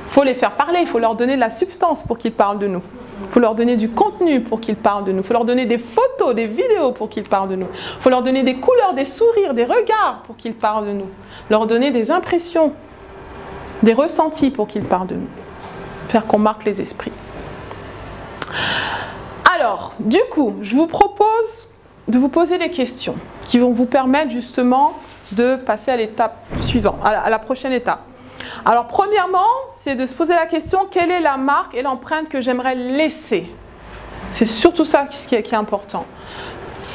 Il faut les faire parler, il faut leur donner de la substance pour qu'ils parlent de nous. Il faut leur donner du contenu pour qu'ils parlent de nous. Il faut leur donner des photos, des vidéos pour qu'ils parlent de nous. Il faut leur donner des couleurs, des sourires, des regards pour qu'ils parlent de nous. Leur donner des impressions, des ressentis pour qu'ils parlent de nous. Faire qu'on marque les esprits. Alors, du coup, je vous propose de vous poser des questions qui vont vous permettre justement de passer à l'étape suivante, à la prochaine étape. Alors, premièrement, c'est de se poser la question, quelle est la marque et l'empreinte que j'aimerais laisser? C'est surtout ça qui est important.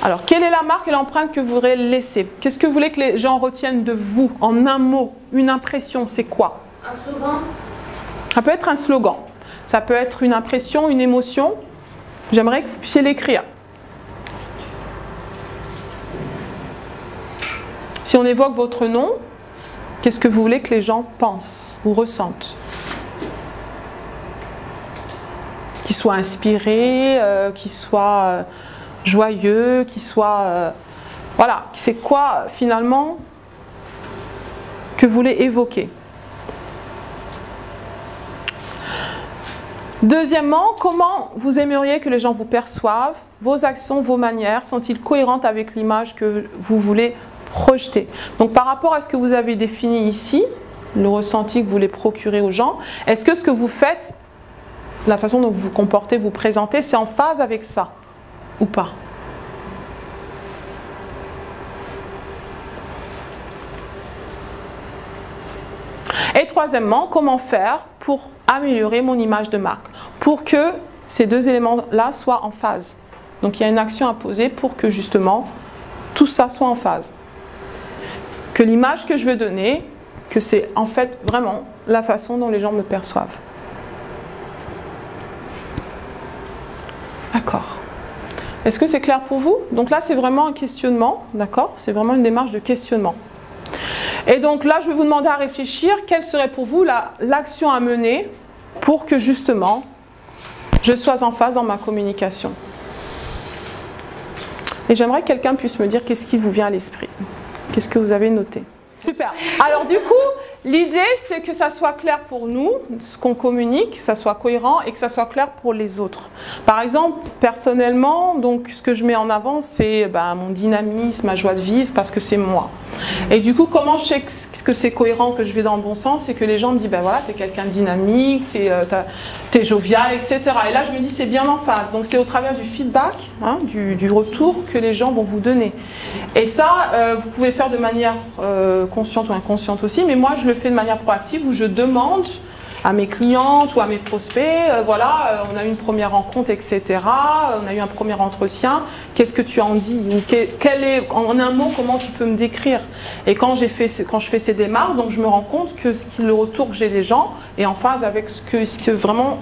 Alors, quelle est la marque et l'empreinte que vous voudrez laisser? Qu'est-ce que vous voulez que les gens retiennent de vous? En un mot, une impression, c'est quoi? Un slogan? Ça peut être un slogan. Ça peut être une impression, une émotion. J'aimerais que vous puissiez l'écrire. Si on évoque votre nom, qu'est-ce que vous voulez que les gens pensent ou ressentent? Qu'ils soient inspirés, qu'ils soient joyeux, qu'ils soient... voilà, c'est quoi finalement que vous voulez évoquer? Deuxièmement, comment vous aimeriez que les gens vous perçoivent? Vos actions, vos manières, sont-ils cohérentes avec l'image que vous voulez projeter? Donc par rapport à ce que vous avez défini ici, le ressenti que vous voulez procurer aux gens, est-ce que ce que vous faites, la façon dont vous vous comportez, vous présentez, c'est en phase avec ça ou pas? Et troisièmement, comment faire pour améliorer mon image de marque, pour que ces deux éléments-là soient en phase? Donc il y a une action à poser pour que justement tout ça soit en phase. Que l'image que je veux donner, que c'est en fait vraiment la façon dont les gens me perçoivent. D'accord. Est-ce que c'est clair pour vous? Donc là, c'est vraiment un questionnement, d'accord? C'est vraiment une démarche de questionnement. Et donc là, je vais vous demander à réfléchir, quelle serait pour vous l'action à mener pour que justement, je sois en phase dans ma communication. Et j'aimerais que quelqu'un puisse me dire qu'est-ce qui vous vient à l'esprit. Qu'est-ce que vous avez noté? Super. Alors du coup, l'idée, c'est que ça soit clair pour nous, ce qu'on communique, que ça soit cohérent et que ça soit clair pour les autres. Par exemple, personnellement, donc, ce que je mets en avant, c'est mon dynamisme, ma joie de vivre, parce que c'est moi. Et du coup, comment je sais que c'est cohérent, que je vais dans le bon sens, c'est que les gens me disent, voilà, t'es quelqu'un de dynamique, t'es jovial, etc. Et là, je me dis, c'est bien en phase. Donc, c'est au travers du feedback, hein, du retour que les gens vont vous donner. Et ça, vous pouvez faire de manière consciente ou inconsciente aussi, mais moi, je le fais de manière proactive où je demande à mes clientes ou à mes prospects, voilà, on a eu une première rencontre, etc. On a eu un premier entretien, qu'est-ce que tu en dis? Ou quel est, en un mot, comment tu peux me décrire? Et quand je fais ces démarches, donc je me rends compte que le retour que j'ai des gens est en phase avec ce que vraiment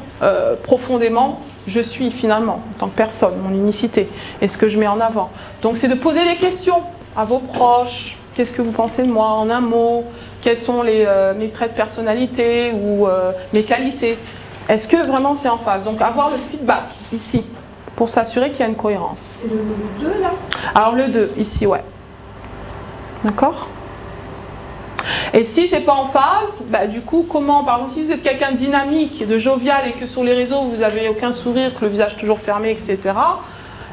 profondément je suis finalement, en tant que personne, mon unicité, et ce que je mets en avant. Donc c'est de poser des questions à vos proches. Qu'est-ce que vous pensez de moi en un mot? Quels sont mes traits de personnalité ou mes qualités? Est-ce que vraiment c'est en phase? Donc avoir le feedback ici pour s'assurer qu'il y a une cohérence. C'est le 2 là? Alors le 2 ici, ouais. D'accord? Et si c'est pas en phase, du coup comment, par exemple si vous êtes quelqu'un de dynamique, de jovial et que sur les réseaux vous n'avez aucun sourire, que le visage toujours fermé, etc.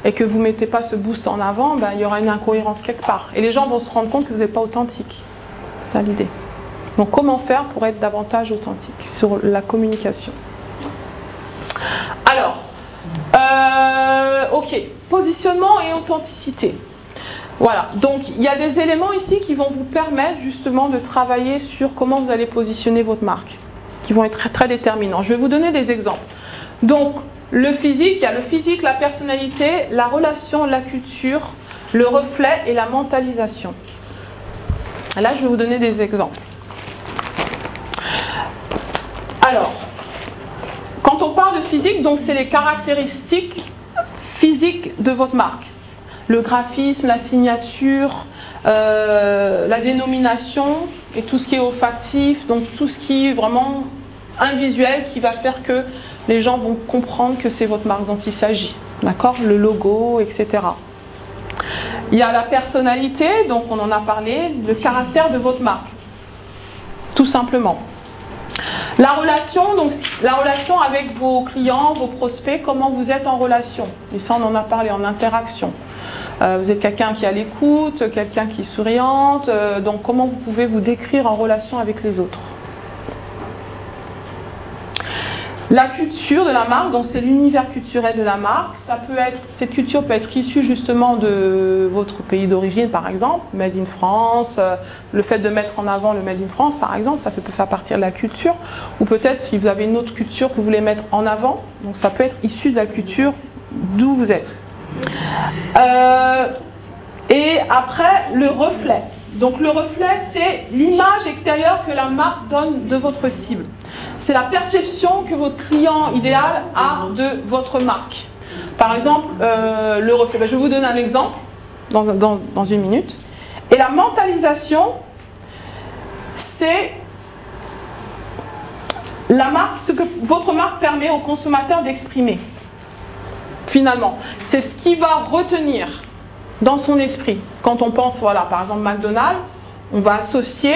et que vous ne mettez pas ce boost en avant, il y aura une incohérence quelque part. Et les gens vont se rendre compte que vous n'êtes pas authentique. C'est ça l'idée. Donc comment faire pour être davantage authentique sur la communication? Alors, ok, positionnement et authenticité. Voilà, donc il y a des éléments ici qui vont vous permettre justement de travailler sur comment vous allez positionner votre marque, qui vont être très, très déterminants. Je vais vous donner des exemples. Donc, le physique, il y a le physique, la personnalité, la relation, la culture, le reflet et la mentalisation. Là, je vais vous donner des exemples. Alors, quand on parle de physique, donc c'est les caractéristiques physiques de votre marque. Le graphisme, la signature, la dénomination et tout ce qui est olfactif, donc tout ce qui est vraiment un visuel qui va faire que les gens vont comprendre que c'est votre marque dont il s'agit, d'accord? Le logo, etc. Il y a la personnalité, donc on en a parlé, le caractère de votre marque. tout simplement. La relation, donc la relation avec vos clients, vos prospects, comment vous êtes en relation. Et ça, on en a parlé, en interaction. Vous êtes quelqu'un qui est à l'écoute, quelqu'un qui est souriante, donc comment vous pouvez vous décrire en relation avec les autres. La culture de la marque, donc c'est l'univers culturel de la marque. Ça peut être, cette culture peut être issue justement de votre pays d'origine, par exemple, Made in France, le fait de mettre en avant le Made in France, par exemple, ça peut faire partie de la culture. Ou peut-être si vous avez une autre culture que vous voulez mettre en avant, donc ça peut être issu de la culture d'où vous êtes. Et après, le reflet. Donc le reflet, c'est l'image extérieure que la marque donne de votre cible. C'est la perception que votre client idéal a de votre marque. Par exemple, le reflet. Ben, je vais vous donner un exemple dans une minute. Et la mentalisation, c'est la marque, ce que votre marque permet au consommateur d'exprimer. Finalement, c'est ce qui va retenir dans son esprit. Quand on pense, voilà, par exemple McDonald's, on va associer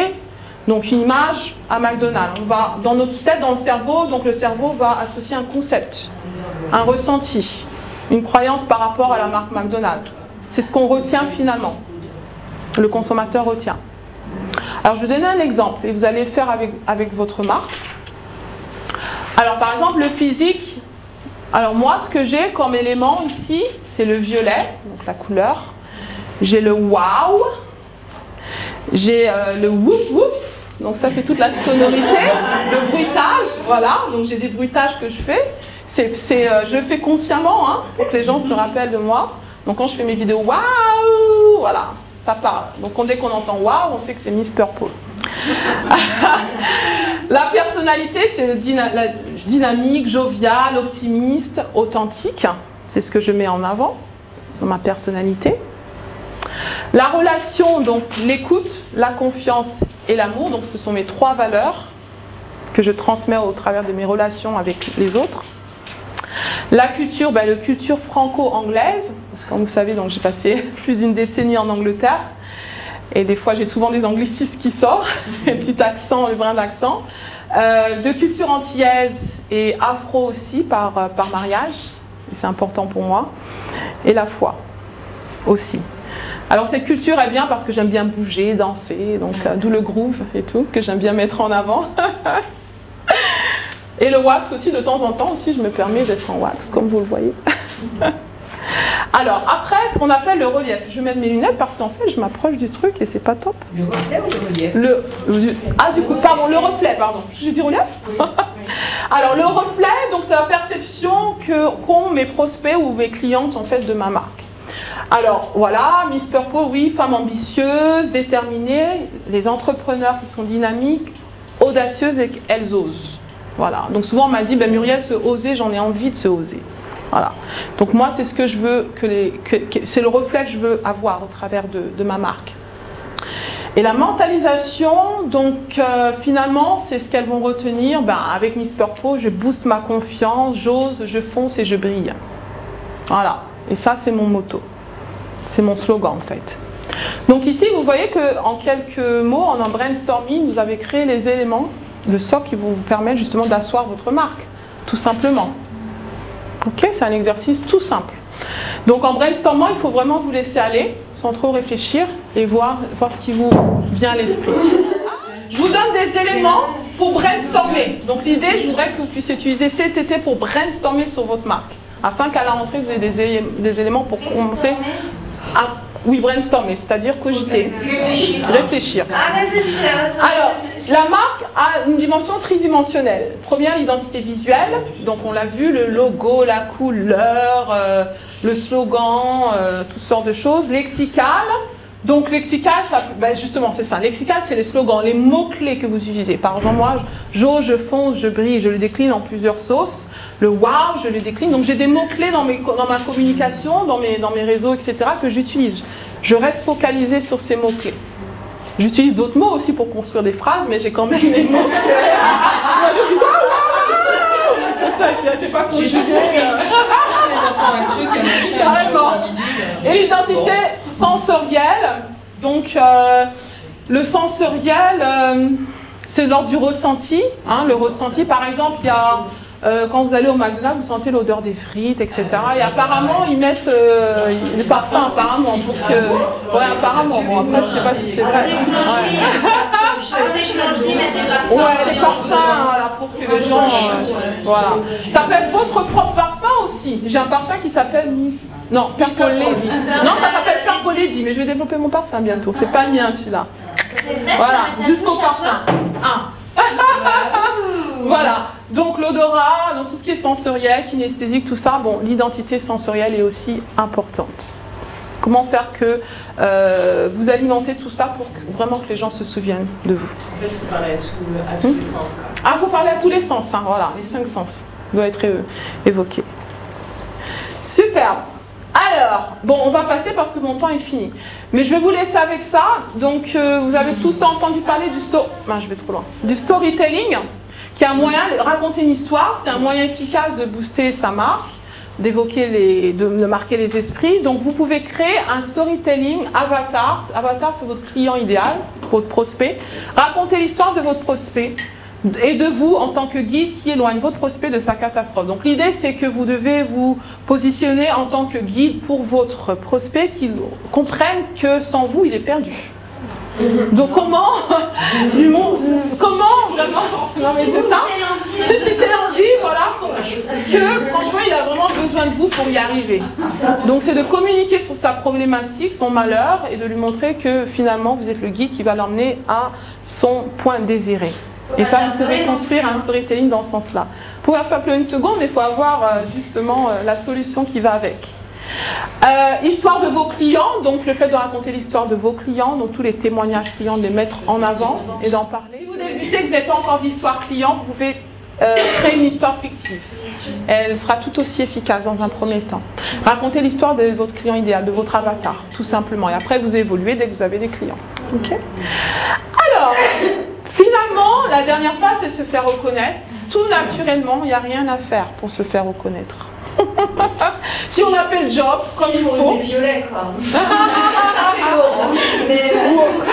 donc une image à McDonald's. On va dans notre tête, dans le cerveau, donc le cerveau va associer un concept, un ressenti, une croyance par rapport à la marque McDonald's. C'est ce qu'on retient finalement. Le consommateur retient. Alors je vais donner un exemple et vous allez le faire avec votre marque. Alors par exemple le physique. Alors moi, ce que j'ai comme élément ici, c'est le violet, donc la couleur. J'ai le wow. J'ai le whoop whoop. Donc ça, c'est toute la sonorité, le bruitage. Voilà, donc j'ai des bruitages que je fais. Je le fais consciemment, hein, pour que les gens se rappellent de moi. Donc quand je fais mes vidéos, waouh, voilà, ça parle. Donc dès qu'on entend waouh, on sait que c'est Miss Purple. La personnalité, c'est le dynamique, jovial, optimiste, authentique. C'est ce que je mets en avant dans ma personnalité. La relation, donc l'écoute, la confiance et l'amour. Donc ce sont mes 3 valeurs que je transmets au travers de mes relations avec les autres. La culture, la culture franco-anglaise. Parce que comme vous savez, j'ai passé plus d'1 décennie en Angleterre. Et des fois, j'ai souvent des anglicismes qui sortent, un petit accent, le brin d'accent. De culture antillaise et afro aussi par mariage, c'est important pour moi. Et la foi aussi. Alors cette culture, elle vient parce que j'aime bien bouger, danser, donc d'où le groove et tout, que j'aime bien mettre en avant. Et le wax aussi, de temps en temps aussi, je me permets d'être en wax, comme vous le voyez. Alors, après, ce qu'on appelle le relief. Je vais mettre mes lunettes parce qu'en fait, je m'approche du truc et c'est pas top. Le reflet ou le relief? Ah, du coup, pardon, le reflet, pardon. J'ai dit relief? Oui. Alors, le reflet, donc c'est la perception qu'ont mes prospects ou mes clientes, en fait, de ma marque. Alors, voilà, Miss Purple, oui, femme ambitieuse, déterminée, les entrepreneurs qui sont dynamiques, audacieuses et qu'elles osent. Voilà, donc souvent on m'a dit, Muriel, se oser, j'en ai envie de se oser. Voilà. Donc moi, c'est ce que je veux, c'est le reflet que je veux avoir au travers de ma marque. Et la mentalisation, donc finalement, c'est ce qu'elles vont retenir. Avec Miss Purple, je booste ma confiance, j'ose, je fonce et je brille. Voilà. Et ça, c'est mon motto. C'est mon slogan, en fait. Donc ici, vous voyez qu'en quelques mots, en un brainstorming, vous avez créé les éléments, le socle qui vous permet justement d'asseoir votre marque, tout simplement. Ok, c'est un exercice tout simple. Donc en brainstormant, il faut vraiment vous laisser aller, sans trop réfléchir, et voir ce qui vous vient à l'esprit. Je vous donne des éléments pour brainstormer. Donc l'idée, je voudrais que vous puissiez utiliser cet été pour brainstormer sur votre marque, afin qu'à la rentrée, vous ayez des éléments pour commencer à... Oui, brainstormer, c'est-à-dire cogiter, réfléchir. Alors, la marque a une dimension tridimensionnelle. Première, l'identité visuelle. Donc, on l'a vu, le logo, la couleur, le slogan, toutes sortes de choses. Lexical. Donc, lexical, justement, c'est ça. Lexical, c'est les slogans, les mots-clés que vous utilisez. Par exemple, moi, j'ose, je fonce, je brille, je le décline en plusieurs sauces. Le wow, je le décline. Donc, j'ai des mots-clés dans ma communication, dans mes réseaux, etc., que j'utilise. Je reste focalisée sur ces mots-clés. J'utilise d'autres mots aussi pour construire des phrases, mais j'ai quand même mes mots-clés. Moi, je dis wow, ça, c'est pas conjugué. Carrément. Et l'identité sensorielle. Donc, le sensoriel, c'est lors du ressenti. Hein, le ressenti, par exemple, il y a... quand vous allez au McDonald's, vous sentez l'odeur des frites, etc. Et apparemment, ils mettent des parfums, apparemment, pour que... Ouais, apparemment. Bon, après, je sais pas si c'est vrai. Ouais, les parfums, voilà, pour que les gens... voilà. Ça peut être votre propre parfum aussi. J'ai un parfum qui s'appelle Miss... Non, Purple Lady. Non, ça s'appelle Purple Lady, mais je vais développer mon parfum bientôt. C'est pas le mien, celui-là. Voilà, jusqu'au parfum. Voilà, donc l'odorat, donc tout ce qui est sensoriel, kinesthésique, tout ça, bon, l'identité sensorielle est aussi importante. Comment faire que vous alimentez tout ça pour vraiment que les gens se souviennent de vous? En fait, il faut parler à tous les sens. Quoi. Ah, il faut parler à tous les sens, hein, voilà, les 5 sens doivent être évoqués. Super. Alors, bon, on va passer parce que mon temps est fini. Mais je vais vous laisser avec ça. Donc, vous avez tous entendu parler du storytelling, qui est un moyen de raconter une histoire. C'est un moyen efficace de booster sa marque, d'évoquer de marquer les esprits. Donc, vous pouvez créer un storytelling avatar. Avatar, c'est votre client idéal, votre prospect. Racontez l'histoire de votre prospect et de vous en tant que guide qui éloigne votre prospect de sa catastrophe. Donc l'idée c'est que vous devez vous positionner en tant que guide pour votre prospect, qu'il comprenne que sans vous il est perdu. Donc comment vraiment, non mais c'est ça, susciter l'envie, voilà, que franchement il a vraiment besoin de vous pour y arriver. Donc c'est de communiquer sur sa problématique, son malheur, et de lui montrer que finalement vous êtes le guide qui va l'emmener à son point désiré. Et ça, vous pouvez construire un storytelling dans ce sens-là. Vous pouvez faire plus une seconde, mais il faut avoir justement la solution qui va avec. Histoire de vos clients, donc le fait de raconter l'histoire de vos clients, donc tous les témoignages clients, de les mettre en avant et d'en parler. Si vous débutez que vous n'avez pas encore d'histoire client, vous pouvez créer une histoire fictive. Elle sera tout aussi efficace dans un premier temps. Racontez l'histoire de votre client idéal, de votre avatar, tout simplement. Et après, vous évoluez dès que vous avez des clients. Ok ? Alors... finalement, la dernière phase, c'est se faire reconnaître. Tout naturellement, il n'y a rien à faire pour se faire reconnaître. Si on a fait le job comme il faut. C'est violet, quoi. Ou autre.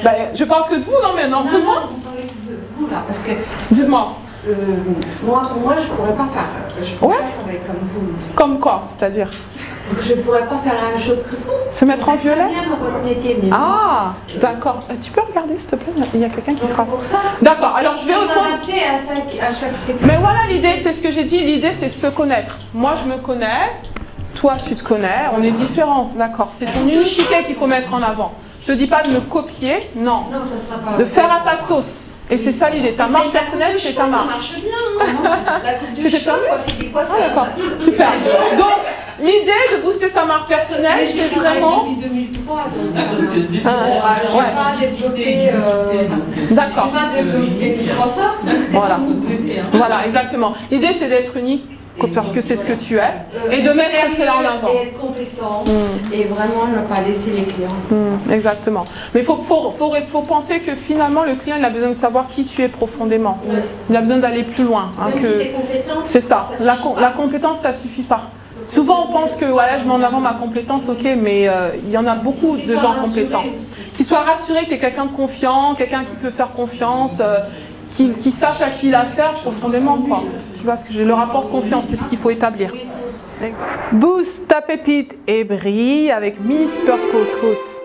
Ben, je parle que de vous, non mais non, que moi. On parlait de vous, là, parce que... Dites-moi. Moi, je pourrais pas faire. Je pourrais pas travailler comme vous. Comme quoi, c'est-à-dire? Je pourrais pas faire la même chose que vous. Se mettre en violet? Bien dans votre métier, mais ah, d'accord. Tu peux regarder, s'il te plaît? Il y a quelqu'un qui frappe. C'est pour ça. D'accord, alors je vais répondre. À chaque séquence. Mais voilà l'idée, c'est ce que j'ai dit. L'idée, c'est se connaître. Moi, je me connais. Toi, tu te connais. On est différents, d'accord. C'est ton unicité qu'il faut mettre en avant. Je ne dis pas de me copier, non. Non, ça sera pas. De faire à ta sauce. Et c'est ça l'idée. Ta marque personnelle, c'est ta marque. Ça marche bien. Hein. La coupe de cheveux, des coiffeurs. Ah, d'accord. Super. Donc, l'idée de booster sa marque personnelle, c'est vraiment. Depuis 2003, donc. Je n'ai pas développé. D'accord. Je n'ai pas développé Microsoft, mais c'était pas développé. Voilà, exactement. L'idée, c'est d'être unique. Parce que c'est ce que tu es, et de mettre cela en avant. Et être compétent, et vraiment ne pas laisser les clients. Exactement. Mais il faut penser que finalement, le client il a besoin de savoir qui tu es profondément. Il a besoin d'aller plus loin. Hein, c'est ça. La compétence, ça ne suffit pas. Souvent, on pense que voilà, je mets en avant ma compétence, ok, mais il y en a beaucoup de gens compétents. Qui soient rassurés que tu es quelqu'un de confiant, quelqu'un qui peut faire confiance, qui sache à qui il a affaire profondément, quoi. Tu vois ce que le rapport de confiance, c'est ce qu'il faut établir. Boost ta pépite et brille avec Miss Purple Coats.